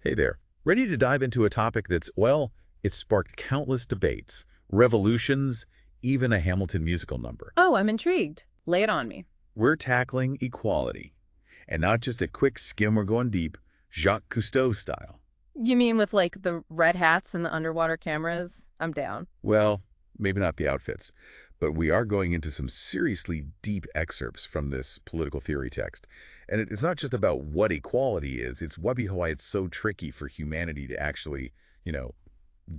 Hey there. Ready to dive into a topic that's, well, it's sparked countless debates, revolutions, even a Hamilton musical number. Oh, I'm intrigued. Lay it on me. We're tackling equality. And not just a quick skim, we're going deep, Jacques Cousteau style. You mean with like the red hats and the underwater cameras? I'm down. Well, maybe not the outfits, but we are going into some seriously deep excerpts from this political theory text. And it's not just about what equality is, it's why it's so tricky for humanity to actually, you know,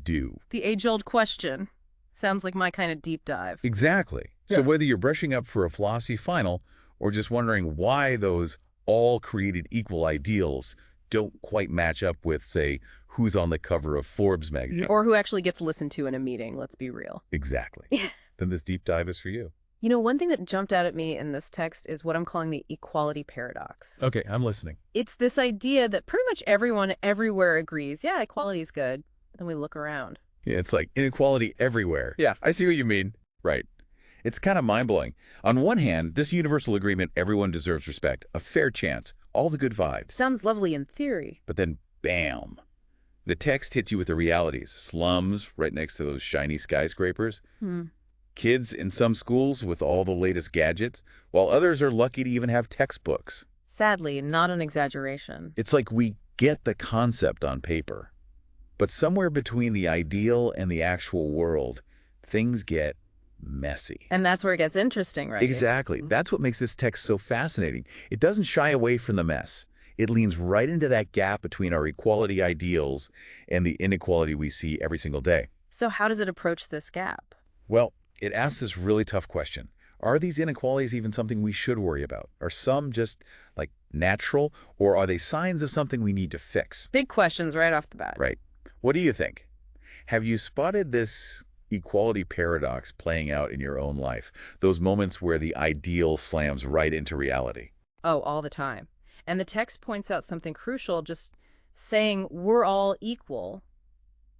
do. The age-old question. Sounds like my kind of deep dive. Exactly. So whether you're brushing up for a philosophy final or just wondering why those all created equal ideals don't quite match up with, say, who's on the cover of Forbes magazine. Or who actually gets listened to in a meeting, let's be real. Exactly. Then this deep dive is for you. You know, one thing that jumped out at me in this text is what I'm calling the equality paradox. Okay, I'm listening. It's this idea that pretty much everyone everywhere agrees, yeah, equality is good. But then we look around. Yeah, it's like inequality everywhere. Yeah. I see what you mean. Right. It's kind of mind-blowing. On one hand, this universal agreement, everyone deserves respect, a fair chance, all the good vibes. Sounds lovely in theory. But then, bam, the text hits you with the realities. Slums right next to those shiny skyscrapers. Kids in some schools with all the latest gadgets, while others are lucky to even have textbooks. Sadly, not an exaggeration. It's like we get the concept on paper, but somewhere between the ideal and the actual world, things get messy. And that's where it gets interesting, right? Exactly. That's what makes this text so fascinating. It doesn't shy away from the mess. It leans right into that gap between our equality ideals and the inequality we see every single day. So how does it approach this gap? Well, it asks this really tough question. Are these inequalities even something we should worry about? Are some just, like, natural, or are they signs of something we need to fix? Big questions right off the bat. Right. What do you think? Have you spotted this equality paradox playing out in your own life? Those moments where the ideal slams right into reality? Oh, all the time. And the text points out something crucial. Just saying we're all equal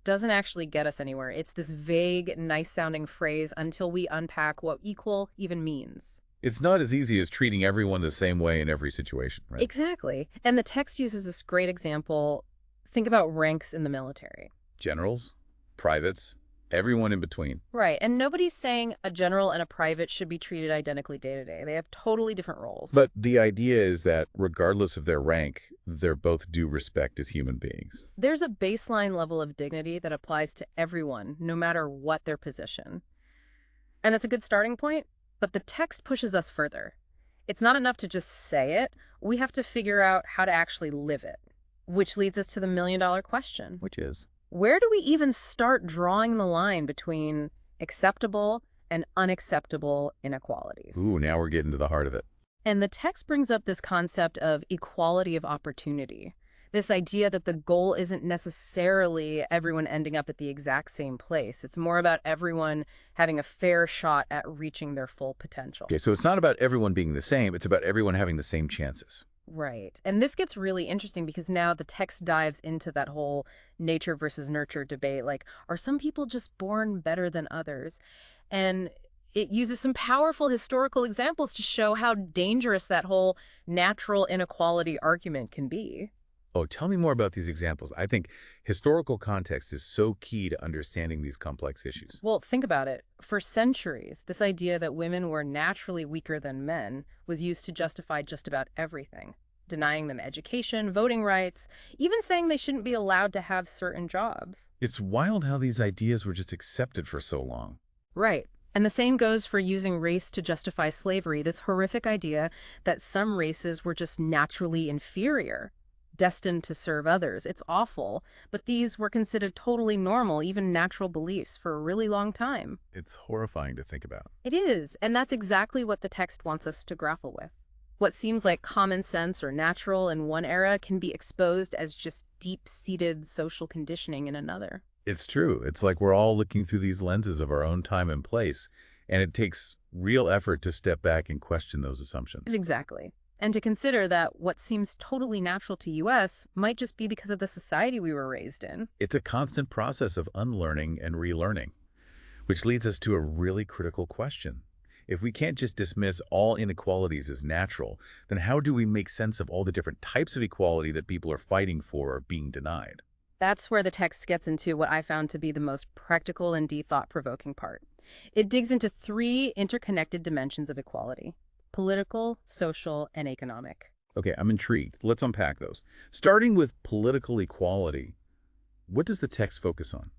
doesn't actually get us anywhere. It's this vague, nice-sounding phrase until we unpack what equal even means. It's not as easy as treating everyone the same way in every situation, right? Exactly. And the text uses this great example. Think about ranks in the military. Generals, privates, everyone in between. Right. And nobody's saying a general and a private should be treated identically day to day. They have totally different roles. But the idea is that regardless of their rank, they're both due respect as human beings. There's a baseline level of dignity that applies to everyone, no matter what their position. And it's a good starting point, but the text pushes us further. It's not enough to just say it. We have to figure out how to actually live it, which leads us to the million-dollar question. Which is? Where do we even start drawing the line between acceptable and unacceptable inequalities? Ooh, now we're getting to the heart of it. And the text brings up this concept of equality of opportunity, this idea that the goal isn't necessarily everyone ending up at the exact same place. It's more about everyone having a fair shot at reaching their full potential. Okay, so it's not about everyone being the same, it's about everyone having the same chances. Right. And this gets really interesting because now the text dives into that whole nature versus nurture debate. Like, are some people just born better than others? And it uses some powerful historical examples to show how dangerous that whole natural inequality argument can be. Oh, tell me more about these examples. I think historical context is so key to understanding these complex issues. Well, think about it. For centuries, this idea that women were naturally weaker than men was used to justify just about everything, denying them education, voting rights, even saying they shouldn't be allowed to have certain jobs. It's wild how these ideas were just accepted for so long. Right. And the same goes for using race to justify slavery, this horrific idea that some races were just naturally inferior, destined to serve others. It's awful, but these were considered totally normal, even natural beliefs for a really long time. It's horrifying to think about. It is, and that's exactly what the text wants us to grapple with. What seems like common sense or natural in one era can be exposed as just deep-seated social conditioning in another. It's true. It's like we're all looking through these lenses of our own time and place, and it takes real effort to step back and question those assumptions. Exactly. And to consider that what seems totally natural to us might just be because of the society we were raised in. It's a constant process of unlearning and relearning, which leads us to a really critical question. If we can't just dismiss all inequalities as natural, then how do we make sense of all the different types of equality that people are fighting for or being denied? That's where the text gets into what I found to be the most practical and thought-provoking part. It digs into three interconnected dimensions of equality: political, social, and economic. Okay, I'm intrigued. Let's unpack those. Starting with political equality, what does the text focus on?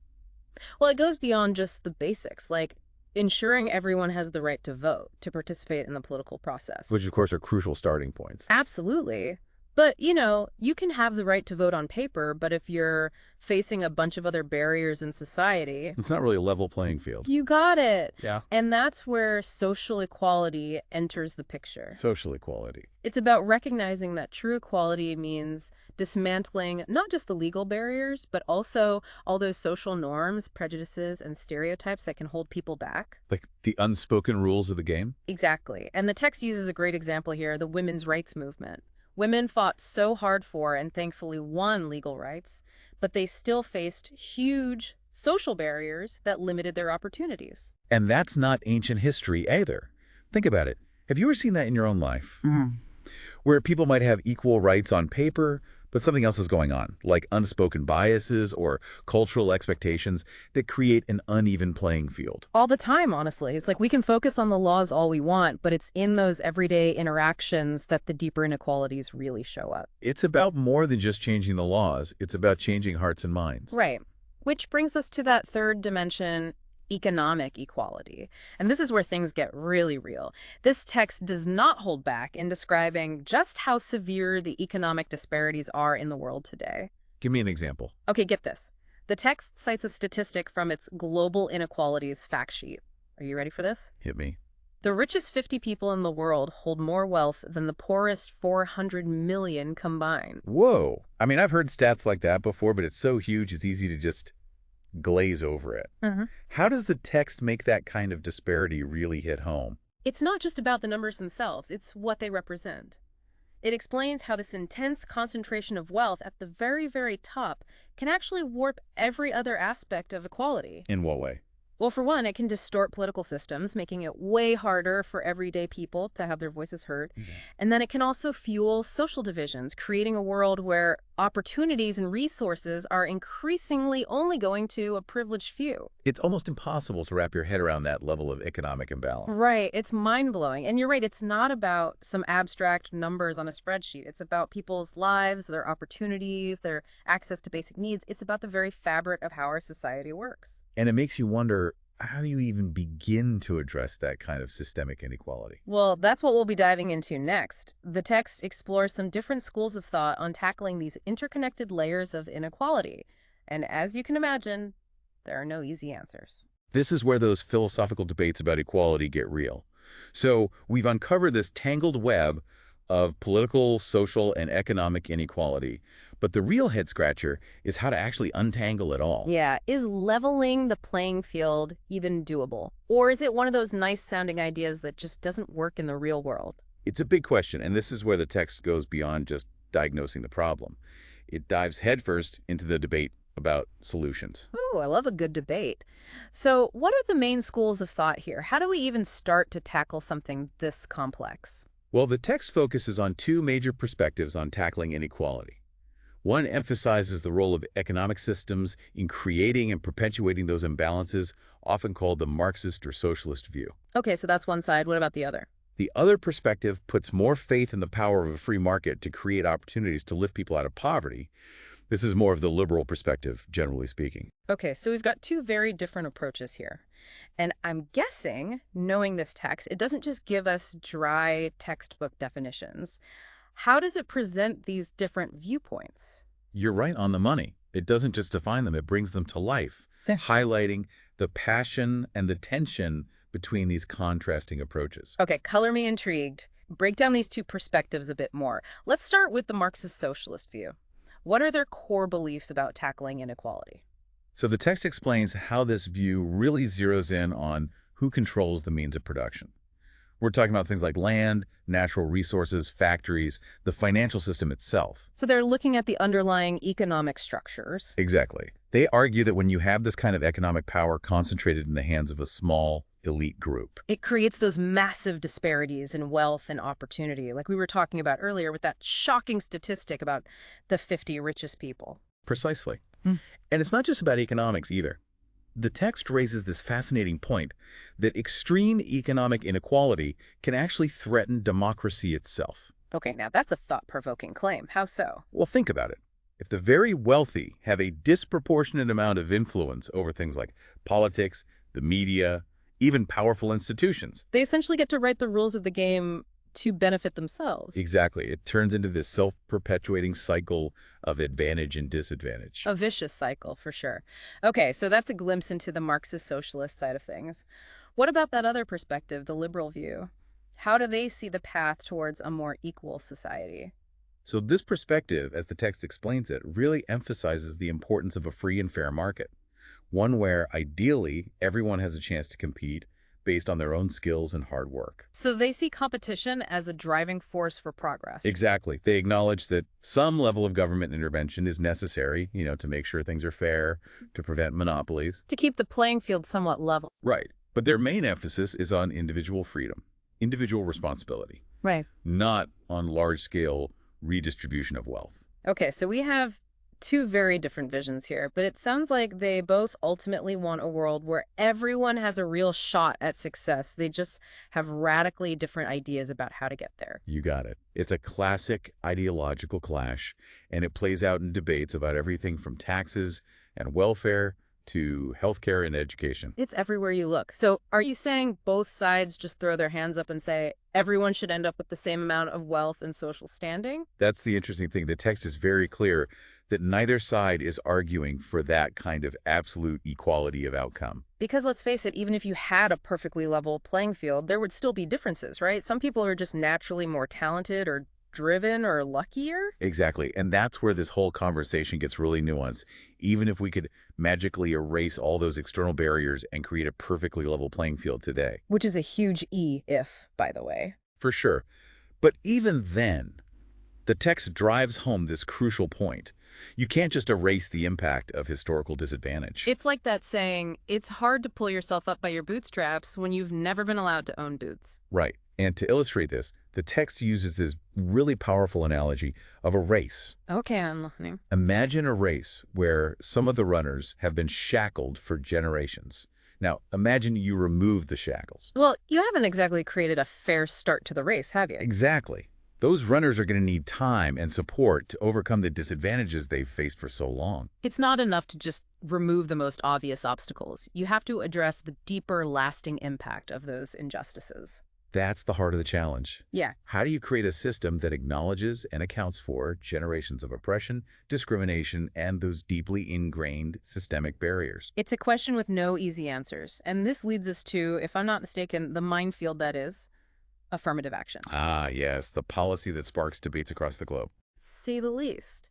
Well, it goes beyond just the basics, like ensuring everyone has the right to vote, to participate in the political process. Which, of course, are crucial starting points. Absolutely. But, you can have the right to vote on paper, but if you're facing a bunch of other barriers in society, It's not really a level playing field. you got it. Yeah. And that's where social equality enters the picture. Social equality. It's about recognizing that true equality means dismantling not just the legal barriers, but also all those social norms, prejudices, and stereotypes that can hold people back. Like the unspoken rules of the game? Exactly. And the text uses a great example here, the women's rights movement. Women fought so hard for and thankfully won legal rights, but they still faced huge social barriers that limited their opportunities. And that's not ancient history either. Think about it. Have you ever seen that in your own life? Where people might have equal rights on paper, but something else is going on, like unspoken biases or cultural expectations that create an uneven playing field. All the time, honestly. It's like we can focus on the laws all we want, but it's in those everyday interactions that the deeper inequalities really show up. It's about more than just changing the laws. It's about changing hearts and minds. Right. Which brings us to that third dimension, economic equality. And this is where things get really real. This text does not hold back in describing just how severe the economic disparities are in the world today. Give me an example. Okay, get this. The text cites a statistic from its Global Inequalities fact sheet. Are you ready for this? Hit me. The richest 50 people in the world hold more wealth than the poorest 400 million combined. Whoa. I mean, I've heard stats like that before, but it's so huge it's easy to just glaze over it. How does the text make that kind of disparity really hit home? It's not just about the numbers themselves, it's what they represent. It explains how this intense concentration of wealth at the very, very top can actually warp every other aspect of equality. In what way? Well, for one, it can distort political systems, making it way harder for everyday people to have their voices heard. And then it can also fuel social divisions, creating a world where opportunities and resources are increasingly only going to a privileged few. It's almost impossible to wrap your head around that level of economic imbalance. Right. It's mind-blowing. And you're right, it's not about some abstract numbers on a spreadsheet. It's about people's lives, their opportunities, their access to basic needs. It's about the very fabric of how our society works. And it makes you wonder, how do you even begin to address that kind of systemic inequality? Well, that's what we'll be diving into next. The text explores some different schools of thought on tackling these interconnected layers of inequality. And as you can imagine, there are no easy answers. This is where those philosophical debates about equality get real. So we've uncovered this tangled web of political, social, and economic inequality. But the real head-scratcher is how to actually untangle it all. Yeah, is leveling the playing field even doable? Or is it one of those nice-sounding ideas that just doesn't work in the real world? It's a big question, and this is where the text goes beyond just diagnosing the problem. It dives headfirst into the debate about solutions. Ooh, I love a good debate. So what are the main schools of thought here? How do we even start to tackle something this complex? Well, the text focuses on two major perspectives on tackling inequality. One emphasizes the role of economic systems in creating and perpetuating those imbalances, often called the Marxist or socialist view. Okay, so that's one side. What about the other? The other perspective puts more faith in the power of a free market to create opportunities to lift people out of poverty. This is more of the liberal perspective, generally speaking. Okay, so we've got two very different approaches here. And I'm guessing, knowing this text, it doesn't just give us dry textbook definitions. How does it present these different viewpoints? You're right on the money. It doesn't just define them, it brings them to life, highlighting the passion and the tension between these contrasting approaches. Okay, color me intrigued. Break down these two perspectives a bit more. Let's start with the Marxist-socialist view. What are their core beliefs about tackling inequality? So the text explains how this view really zeroes in on who controls the means of production. We're talking about things like land, natural resources, factories, the financial system itself. So they're looking at the underlying economic structures. Exactly. They argue that when you have this kind of economic power concentrated in the hands of a small, elite group. It creates those massive disparities in wealth and opportunity, like we were talking about earlier with that shocking statistic about the 50 richest people. Precisely. Hmm. And it's not just about economics either. The text raises this fascinating point that extreme economic inequality can actually threaten democracy itself. Okay, now that's a thought-provoking claim. How so? Well, think about it. If the very wealthy have a disproportionate amount of influence over things like politics, the media, even powerful institutions. They essentially get to write the rules of the game to benefit themselves. Exactly. It turns into this self-perpetuating cycle of advantage and disadvantage. A vicious cycle, for sure. Okay, so that's a glimpse into the Marxist socialist side of things. What about that other perspective, the liberal view? How do they see the path towards a more equal society? So this perspective, as the text explains it, really emphasizes the importance of a free and fair market. One where, ideally, everyone has a chance to compete based on their own skills and hard work. So they see competition as a driving force for progress. Exactly. They acknowledge that some level of government intervention is necessary, to make sure things are fair, to prevent monopolies. To keep the playing field somewhat level. Right. But their main emphasis is on individual freedom, individual responsibility, Right. not on large-scale redistribution of wealth. Okay, so we have two very different visions here, but it sounds like they both ultimately want a world where everyone has a real shot at success. They just have radically different ideas about how to get there. You got it. It's a classic ideological clash, and it plays out in debates about everything from taxes and welfare to healthcare and education. It's everywhere you look. So are you saying both sides just throw their hands up and say everyone should end up with the same amount of wealth and social standing? That's the interesting thing. The text is very clear that neither side is arguing for that kind of absolute equality of outcome. Because let's face it, even if you had a perfectly level playing field, there would still be differences, right? Some people are just naturally more talented or driven or luckier. Exactly. And that's where this whole conversation gets really nuanced. Even if we could magically erase all those external barriers and create a perfectly level playing field today. Which is a huge if, by the way. For sure. But even then, the text drives home this crucial point. You can't just erase the impact of historical disadvantage. It's like that saying, it's hard to pull yourself up by your bootstraps when you've never been allowed to own boots. Right. And to illustrate this, the text uses this really powerful analogy of a race. Okay, I'm listening. Imagine a race where some of the runners have been shackled for generations. Now, imagine you remove the shackles. Well, you haven't exactly created a fair start to the race, have you? Exactly. Those runners are going to need time and support to overcome the disadvantages they've faced for so long. It's not enough to just remove the most obvious obstacles. You have to address the deeper, lasting impact of those injustices. That's the heart of the challenge. Yeah. How do you create a system that acknowledges and accounts for generations of oppression, discrimination, and those deeply ingrained systemic barriers? It's a question with no easy answers. And this leads us to, if I'm not mistaken, the minefield that is affirmative action. Ah, yes, the policy that sparks debates across the globe. Say the least.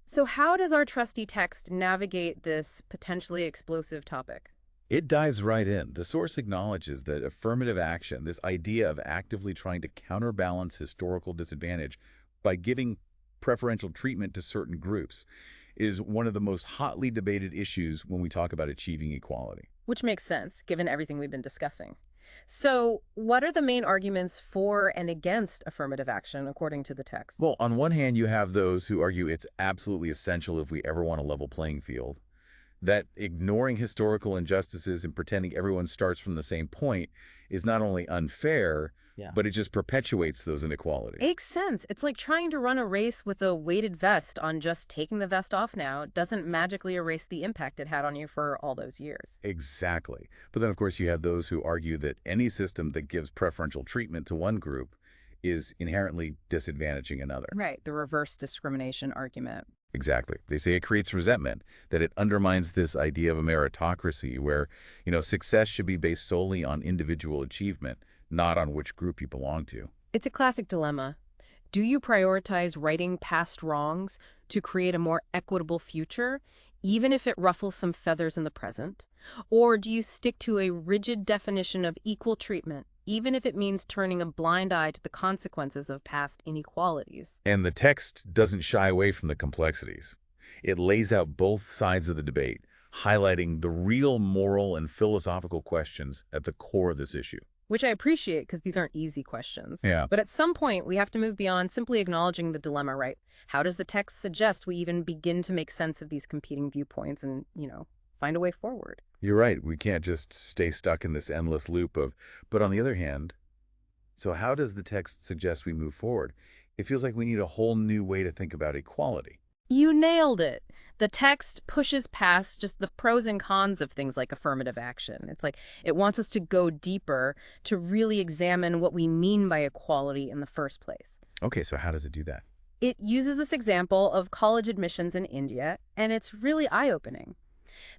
So how does our trusty text navigate this potentially explosive topic? It dives right in. The source acknowledges that affirmative action, this idea of actively trying to counterbalance historical disadvantage by giving preferential treatment to certain groups, is one of the most hotly debated issues when we talk about achieving equality. Which makes sense, given everything we've been discussing. So what are the main arguments for and against affirmative action, according to the text? Well, on one hand, you have those who argue it's absolutely essential if we ever want a level playing field, that ignoring historical injustices and pretending everyone starts from the same point is not only unfair, but it just perpetuates those inequalities. Makes sense. It's like trying to run a race with a weighted vest on just taking the vest off now doesn't magically erase the impact it had on you for all those years. Exactly. But then, of course, you have those who argue that any system that gives preferential treatment to one group is inherently disadvantaging another. Right, the reverse discrimination argument. Exactly. They say it creates resentment, that it undermines this idea of a meritocracy where, success should be based solely on individual achievement, not on which group you belong to. It's a classic dilemma. Do you prioritize righting past wrongs to create a more equitable future, even if it ruffles some feathers in the present? Or do you stick to a rigid definition of equal treatment, even if it means turning a blind eye to the consequences of past inequalities? And the text doesn't shy away from the complexities. It lays out both sides of the debate, highlighting the real moral and philosophical questions at the core of this issue. Which I appreciate because these aren't easy questions. Yeah. But at some point, we have to move beyond simply acknowledging the dilemma, right? How does the text suggest we even begin to make sense of these competing viewpoints and, find a way forward? You're right. We can't just stay stuck in this endless loop of, but on the other hand, so how does the text suggest we move forward? It feels like we need a whole new way to think about equality. You nailed it. The text pushes past just the pros and cons of things like affirmative action. It's like it wants us to go deeper to really examine what we mean by equality in the first place. Okay, so how does it do that? It uses this example of college admissions in India, and it's really eye-opening.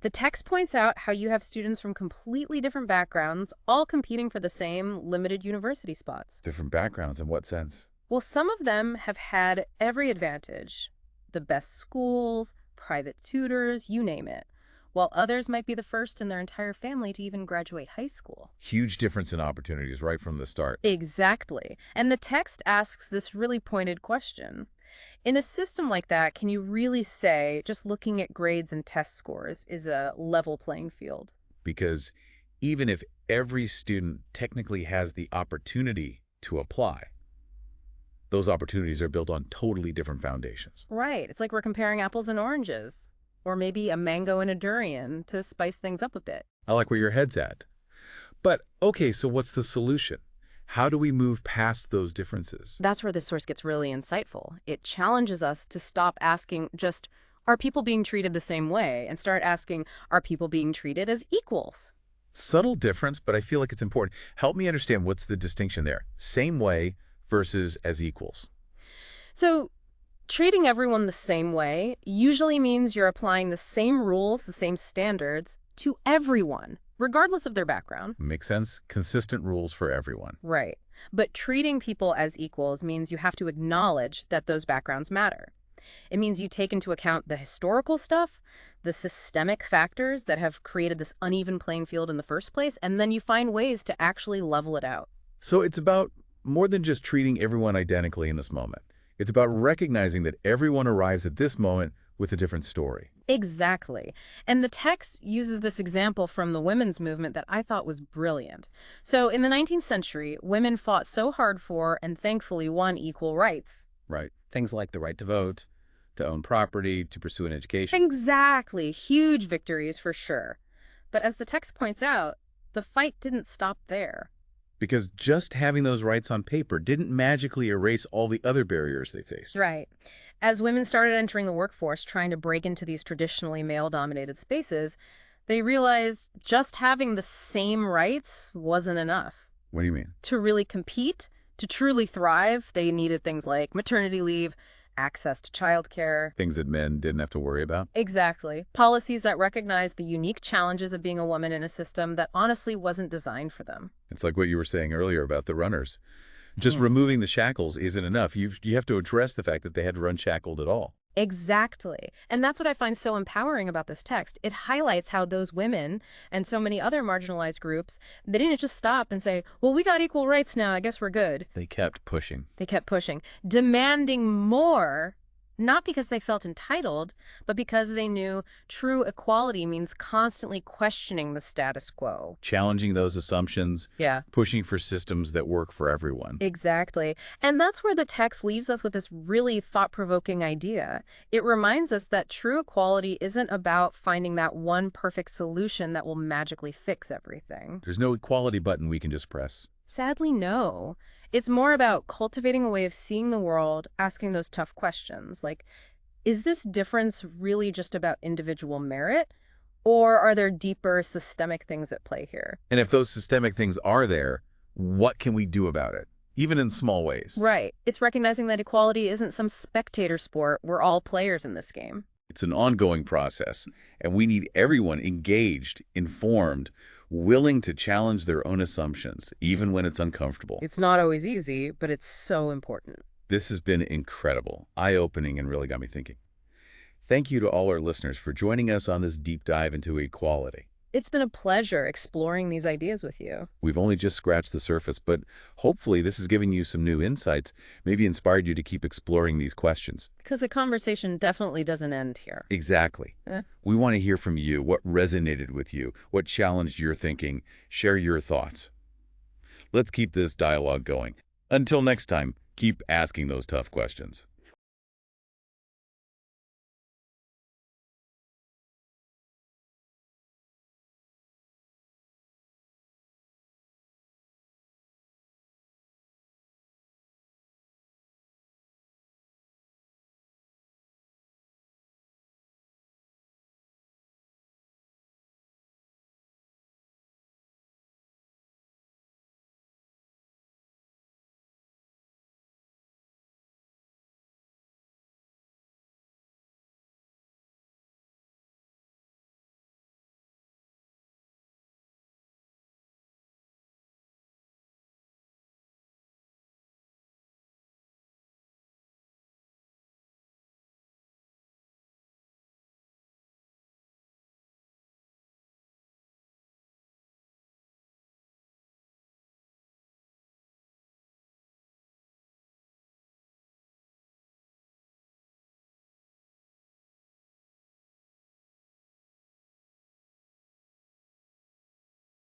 The text points out how you have students from completely different backgrounds all competing for the same limited university spots. Different backgrounds in what sense? Well, some of them have had every advantage, the best schools, private tutors, you name it, while others might be the first in their entire family to even graduate high school. Huge difference in opportunities right from the start. Exactly. And the text asks this really pointed question. In a system like that, can you really say just looking at grades and test scores is a level playing field? Because even if every student technically has the opportunity to apply, those opportunities are built on totally different foundations. Right. It's like we're comparing apples and oranges, or maybe a mango and a durian to spice things up a bit. I like where your head's at. But, okay, so what's the solution? How do we move past those differences? That's where this source gets really insightful. It challenges us to stop asking just, are people being treated the same way? And start asking, are people being treated as equals? Subtle difference, but I feel like it's important. Help me understand what's the distinction there. Same way versus as equals. So, treating everyone the same way usually means you're applying the same rules, the same standards to everyone, regardless of their background. Makes sense? Consistent rules for everyone. Right. But treating people as equals means you have to acknowledge that those backgrounds matter. It means you take into account the historical stuff, the systemic factors that have created this uneven playing field in the first place, and then you find ways to actually level it out. So it's about more than just treating everyone identically in this moment. It's about recognizing that everyone arrives at this moment with a different story. Exactly. And the text uses this example from the women's movement that I thought was brilliant. So in the 19th century, women fought so hard for and thankfully won equal rights. Right. Things like the right to vote, to own property, to pursue an education. Exactly. Huge victories for sure. But as the text points out, the fight didn't stop there. Because just having those rights on paper didn't magically erase all the other barriers they faced. Right. As women started entering the workforce, trying to break into these traditionally male-dominated spaces, they realized just having the same rights wasn't enough. What do you mean? To really compete, to truly thrive, they needed things like maternity leave, access to childcare. Things that men didn't have to worry about? Exactly. Policies that recognize the unique challenges of being a woman in a system that honestly wasn't designed for them. It's like what you were saying earlier about the runners. Just removing the shackles isn't enough. You have to address the fact that they had to run shackled at all. Exactly. And that's what I find so empowering about this text. It highlights how those women and so many other marginalized groups, they didn't just stop and say, well, we got equal rights now, I guess we're good. They kept pushing. They kept pushing, demanding more, not because they felt entitled, but because they knew true equality means constantly questioning the status quo. Challenging those assumptions. Yeah. Pushing for systems that work for everyone. Exactly. And that's where the text leaves us with this really thought-provoking idea. It reminds us that true equality isn't about finding that one perfect solution that will magically fix everything. There's no equality button we can just press. Sadly, no. It's more about cultivating a way of seeing the world, asking those tough questions, like, is this difference really just about individual merit? Or are there deeper systemic things at play here? And if those systemic things are there, what can we do about it? Even in small ways. Right. It's recognizing that equality isn't some spectator sport. We're all players in this game. It's an ongoing process, and we need everyone engaged, informed, willing to challenge their own assumptions, even when it's uncomfortable. It's not always easy, but it's so important. This has been incredible, eye-opening, and really got me thinking. Thank you to all our listeners for joining us on this deep dive into equality. It's been a pleasure exploring these ideas with you. We've only just scratched the surface, but hopefully this has given you some new insights, maybe inspired you to keep exploring these questions. Because the conversation definitely doesn't end here. Exactly. Eh. We want to hear from you, what resonated with you, what challenged your thinking. Share your thoughts. Let's keep this dialogue going. Until next time, keep asking those tough questions.